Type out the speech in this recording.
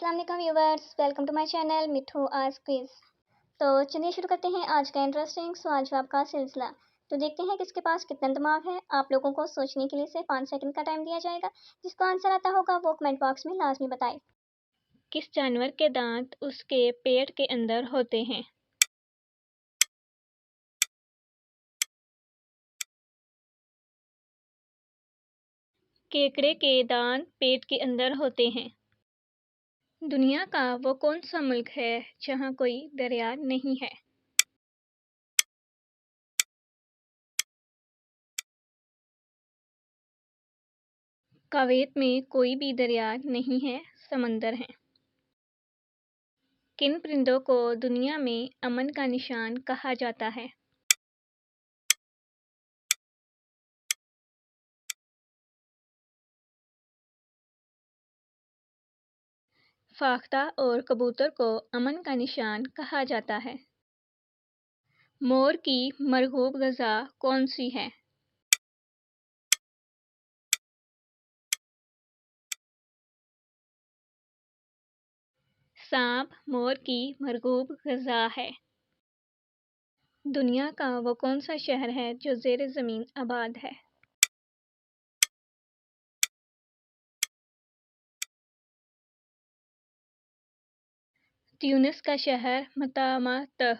अस्सलाम वालेकुम viewers, welcome to my channel Mithu आज क्विज। तो चलिए शुरू करते हैं आज का इंटरेस्टिंग सवाल जवाब का सिलसिला। तो देखते हैं किसके पास कितना दिमाग है। आप लोगों को सोचने के लिए सिर्फ 5 सेकंड का टाइम दिया जाएगा। जिसको आंसर आता होगा वो कमेंट बॉक्स में लाजमी बताए। किस जानवर के दांत उसके पेट के अंदर होते हैं? केकड़े के दांत पेट के अंदर होते हैं। दुनिया का वो कौन सा मुल्क है जहाँ कोई दरिया नहीं है? कुवैत में कोई भी दरिया नहीं है, समंदर है। किन परिंदों को दुनिया में अमन का निशान कहा जाता है? फाख्ता और कबूतर को अमन का निशान कहा जाता है। मोर की मरगूब ग़िज़ा कौन सी है? सांप मोर की मरगूब ग़िज़ा है। दुनिया का वो कौन सा शहर है जो ज़ेर ज़मीन आबाद है? ट्यूनिस का शहर मतामातह